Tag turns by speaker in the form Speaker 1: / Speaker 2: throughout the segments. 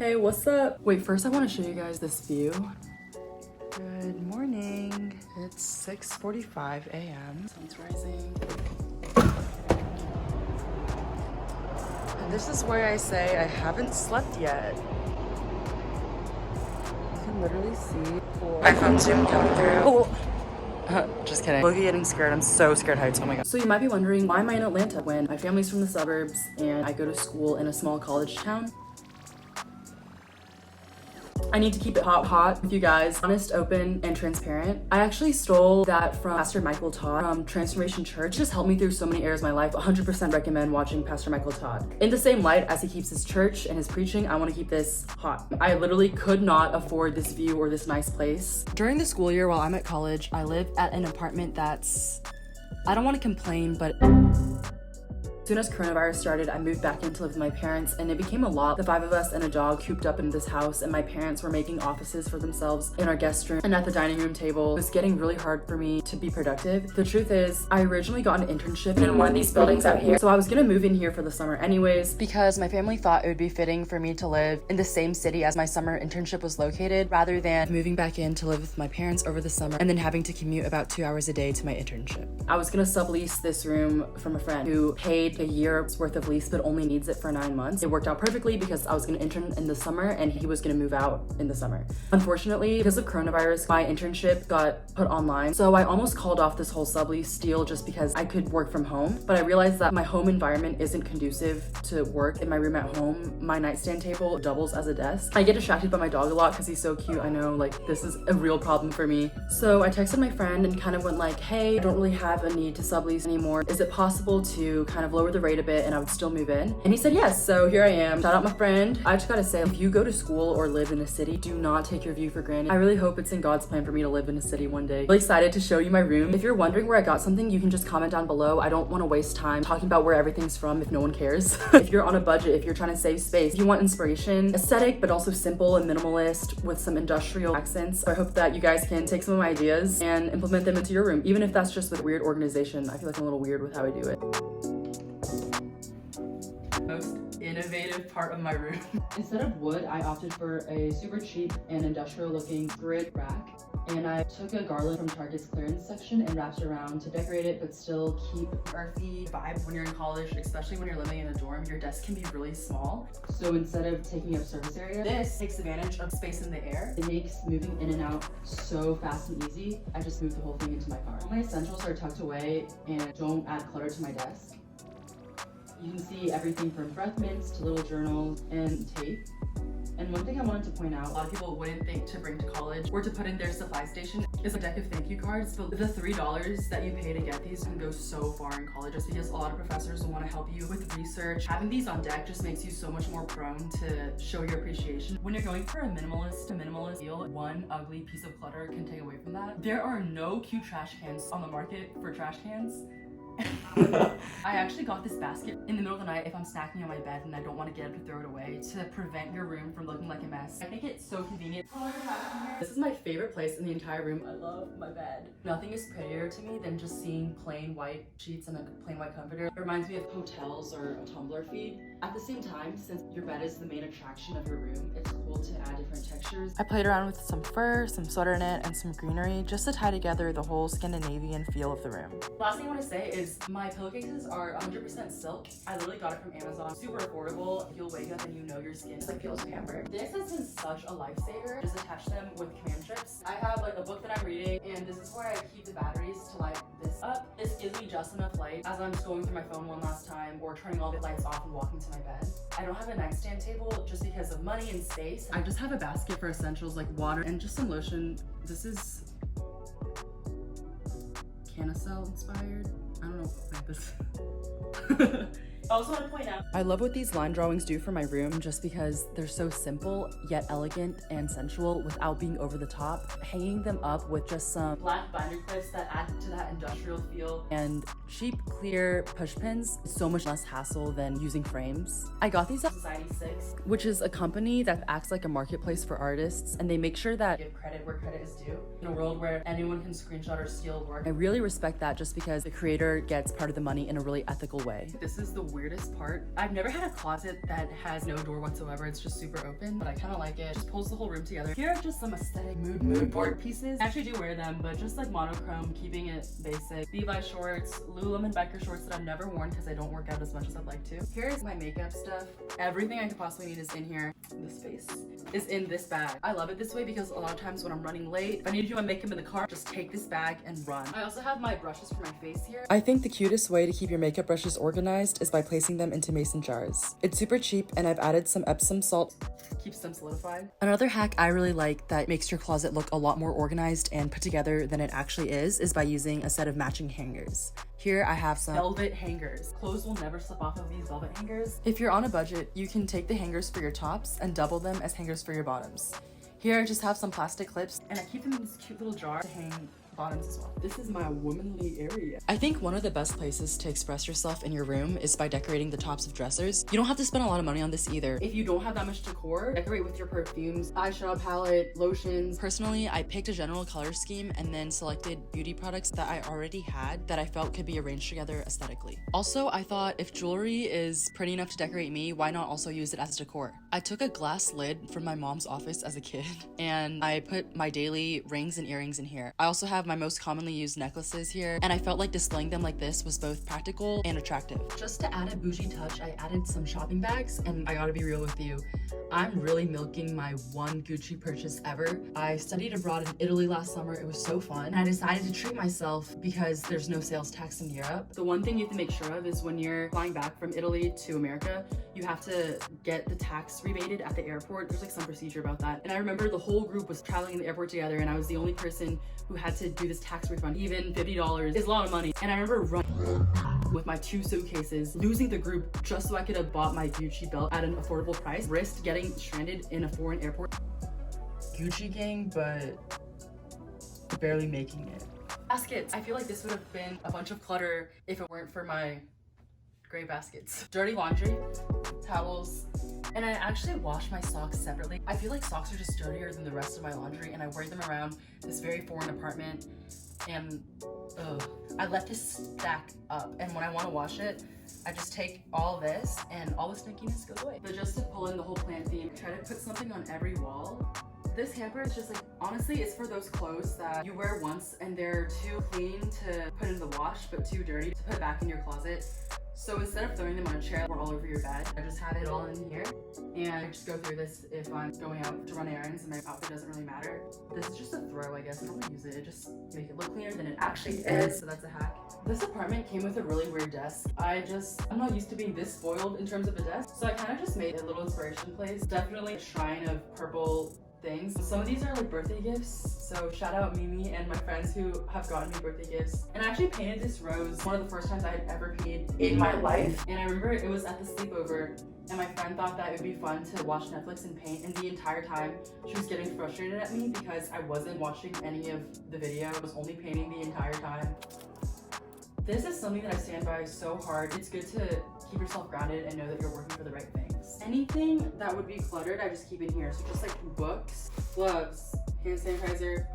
Speaker 1: Hey, what's up? Wait, first I want to show you guys this view. Good morning. It's 6:45 a.m. Sun's rising. And this is where I say I haven't slept yet. You can literally see my phone zoom coming through. Oh. Just kidding. Look at getting scared. I'm so scared heights. Oh my god. So you might be wondering, why am I in Atlanta when my family's from the suburbs and I go to school in a small college town? I need to keep it hot with you guys, honest, open, and transparent. I actually stole that from Pastor Michael Todd from Transformation Church. Just helped me through so many areas of my life. 100% recommend watching Pastor Michael Todd. In the same light as he keeps his church and his preaching, I want to keep this hot. I literally could not afford this view or this nice place. During the school year while I'm at college, I live at an apartment that's, I don't want to complain, but as soon as coronavirus started, I moved back in to live with my parents, and it became a lot. The 5 of us and a dog cooped up in this house, and my parents were making offices for themselves in our guest room and at the dining room table. It was getting really hard for me to be productive. The truth is, I originally got an internship in one of these buildings out here, so I was gonna move in here for the summer anyways, because my family thought it would be fitting for me to live in the same city as my summer internship was located, rather than moving back in to live with my parents over the summer and then having to commute about 2 hours a day to my internship. I was gonna sublease this room from a friend who paid a year's worth of lease but only needs it for 9 months. It worked out perfectly because I was gonna intern in the summer and he was gonna move out in the summer. Unfortunately, because of coronavirus, my internship got put online, so I almost called off this whole sublease deal just because I could work from home. But I realized that my home environment isn't conducive to work. In my room at home, my nightstand table doubles as a desk. I get distracted by my dog a lot because he's so cute. I know, like, this is a real problem for me. So I texted my friend and kind of went like, hey, I don't really have a need to sublease anymore. Is it possible to kind of lower the rate a bit and I would still move in? And he said yes, so here I am. Shout out my friend. I just gotta say, if you go to school or live in a city, do not take your view for granted. I really hope it's in God's plan for me to live in a city one day. Really excited to show you my room. If you're wondering where I got something, you can just comment down below. I don't want to waste time talking about where everything's from if no one cares. If you're on a budget, if you're trying to save space, if you want inspiration, aesthetic but also simple and minimalist with some industrial accents, I hope that you guys can take some of my ideas and implement them into your room, even if that's just with weird organization. I feel like I'm a little weird with how I do it. Most innovative part of my room. Instead of wood, I opted for a super cheap and industrial looking grid rack, and I took a garland from Target's clearance section and wrapped it around to decorate it but still keep earthy vibe. When you're in college, especially when you're living in a dorm, your desk can be really small, so instead of taking up surface area, this takes advantage of space in the air. It makes moving in and out so fast and easy. I just moved the whole thing into my car. All my essentials are tucked away and don't add clutter to my desk. You can see everything from breath mints to little journals and tape. And one thing I wanted to point out, a lot of people wouldn't think to bring to college or to put in their supply station is a deck of thank you cards, but the $3 that you pay to get these can go so far in college, just because a lot of professors will want to help you with research. Having these on deck just makes you so much more prone to show your appreciation. When you're going for a minimalist feel, one ugly piece of clutter can take away from that. There are no cute trash cans on the market for trash cans. I actually got this basket in the middle of the night if I'm snacking on my bed and I don't want to get up to throw it away, to prevent your room from looking like a mess. I think it's so convenient. This is my favorite place in the entire room. I love my bed. Nothing is prettier to me than just seeing plain white sheets and a plain white comforter. It reminds me of hotels or a Tumblr feed. At the same time, since your bed is the main attraction of your room, it's cool to add different textures. I played around with some fur, some sweater knit, and some greenery just to tie together the whole Scandinavian feel of the room. Last thing I want to say is my pillowcases are 100% silk. I literally got it from Amazon. Super affordable. You'll wake up and you know your skin like feels pampered. This has been such a lifesaver. Just attach them with command strips. I have like a book that I'm reading, and this is where I keep the batteries to light this up. This gives me just enough light as I'm scrolling through my phone one last time or turning all the lights off and walking to my bed. I don't have a nightstand table just because of money and space. I just have a basket for essentials like water and just some lotion. This is Canicel inspired. I don't know what this I also want to point out, I love what these line drawings do for my room just because they're so simple yet elegant and sensual without being over the top. Hanging them up with just some black binder clips that add to that industrial feel and cheap clear push pins is so much less hassle than using frames. I got these at Society 6, which is a company that acts like a marketplace for artists, and they make sure that give credit where credit is due. In a world where anyone can screenshot or steal work, I really respect that just because the creator gets part of the money in a really ethical way. This is the weirdest part. I've never had a closet that has no door whatsoever. It's just super open, but I kind of like it. Just pulls the whole room together. Here are just some aesthetic mood board pieces. I actually do wear them, but just like monochrome, keeping it basic. Levi shorts, Lululemon biker shorts that I've never worn because I don't work out as much as I'd like to. Here's my makeup stuff. Everything I could possibly need is in here. This face is in this bag. I love it this way because a lot of times when I'm running late, if I need to do my makeup in the car, just take this bag and run. I also have my brushes for my face here. I think the cutest way to keep your makeup brushes organized is by placing them into mason jars. It's super cheap and I've added some Epsom salt. Keeps them solidified. Another hack I really like that makes your closet look a lot more organized and put together than it actually is by using a set of matching hangers. Here I have some velvet hangers. Clothes will never slip off of these velvet hangers. If you're on a budget, you can take the hangers for your tops and double them as hangers for your bottoms. Here I just have some plastic clips and I keep them in this cute little jar to hang bottoms as well. This is my womanly area. I think one of the best places to express yourself in your room is by decorating the tops of dressers. You don't have to spend a lot of money on this either. If you don't have that much decor, decorate with your perfumes, eyeshadow palette, lotions. Personally, I picked a general color scheme and then selected beauty products that I already had that I felt could be arranged together aesthetically. Also, I thought if jewelry is pretty enough to decorate me, why not also use it as decor? I took a glass lid from my mom's office as a kid and I put my daily rings and earrings in here. I also have my most commonly used necklaces here, and I felt like displaying them like this was both practical and attractive. Just to add a bougie touch, I added some shopping bags, and I gotta be real with you, I'm really milking my one Gucci purchase ever. I studied abroad in Italy last summer. It was so fun, and I decided to treat myself because there's no sales tax in Europe. The one thing you have to make sure of is when you're flying back from Italy to America, you have to get the tax rebated at the airport. There's like some procedure about that. And I remember the whole group was traveling in the airport together and I was the only person who had to do this tax refund. Even $50 is a lot of money. And I remember running with my 2 suitcases, losing the group just so I could have bought my Gucci belt at an affordable price, risked getting stranded in a foreign airport. Gucci gang, but barely making it. Baskets. I feel like this would have been a bunch of clutter if it weren't for my gray baskets. Dirty laundry, towels, and I actually wash my socks separately. I feel like socks are just dirtier than the rest of my laundry and I wear them around this very foreign apartment and I let this stack up, and when I want to wash it, I just take all this and all the stinkiness goes away. But just to pull in the whole plant theme, try to put something on every wall. This hamper is just like, honestly, it's for those clothes that you wear once and they're too clean to put in the wash, but too dirty to put back in your closet. So instead of throwing them on a chair or all over your bed, I just have it all in here. And I just go through this if I'm going out to run errands and my outfit doesn't really matter. This is just a throw, I guess. I don't really use it. It just make it look cleaner than it actually is. So that's a hack. This apartment came with a really weird desk. I'm not used to being this spoiled in terms of a desk. So I kind of just made a little inspiration place. Definitely a shrine of purple things. Some of these are like birthday gifts, so shout out Mimi and my friends who have gotten me birthday gifts. And I actually painted this rose one of the first times I had ever painted in my life. And I remember it was at the sleepover and my friend thought that it would be fun to watch Netflix and paint, and the entire time she was getting frustrated at me because I wasn't watching any of the video. I was only painting the entire time. This is something that I stand by so hard. It's good to keep yourself grounded and know that you're working for the right things. Anything that would be cluttered, I just keep in here. So just like books, gloves, hand sanitizer,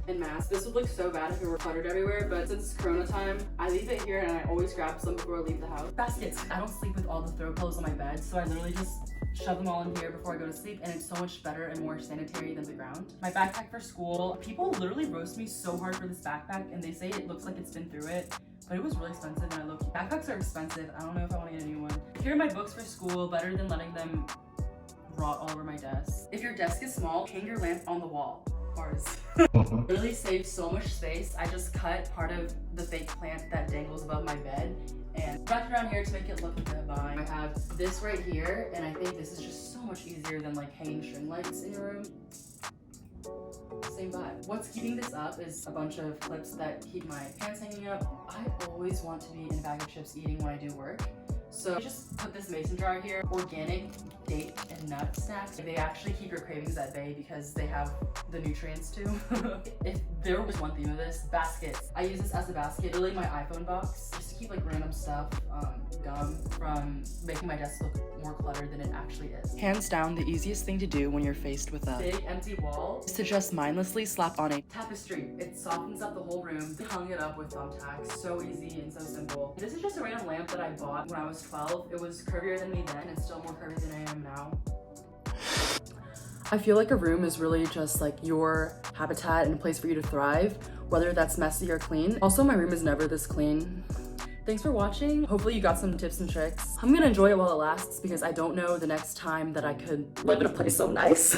Speaker 1: and masks. This would look so bad if it were cluttered everywhere, but since it's Corona time, I leave it here and I always grab some before I leave the house. Baskets. I don't sleep with all the throw pillows on my bed, so I literally just shove them all in here before I go to sleep, and it's so much better and more sanitary than the ground. My backpack for school. People literally roast me so hard for this backpack and they say it looks like it's been through it, but it was really expensive and I look. Backpacks are expensive. I don't know if I want to get a new one. Here are my books for school, better than letting them rot all over my desk. If your desk is small, hang your lamp on the wall. Bars. Really saved so much space. I just cut part of the fake plant that dangles above my bed and wrapped it around here to make it look like a vine. I have this right here, and I think this is just so much easier than like hanging string lights in your room. Same vibe. What's keeping this up is a bunch of clips that keep my pants hanging up. I always want to be in a bag of chips eating when I do work. So I just put this mason jar here. Organic date and nut snacks. They actually keep your cravings at bay because they have the nutrients too. If there was one theme of this, baskets. I use this as a basket, really my iPhone box, just to keep keep like random stuff, gum, from making my desk look more cluttered than it actually is. Hands down, the easiest thing to do when you're faced with a big empty wall is to just mindlessly slap on a tapestry. It softens up the whole room. Hung it up with thumbtacks. So easy and so simple. This is just a random lamp that I bought when I was 12. It was curvier than me then and still more curvy than I am now. I feel like a room is really just like your habitat and a place for you to thrive, whether that's messy or clean. Also, my room is never this clean. Thanks for watching. Hopefully you got some tips and tricks. I'm gonna enjoy it while it lasts because I don't know the next time that I could live in a place so nice.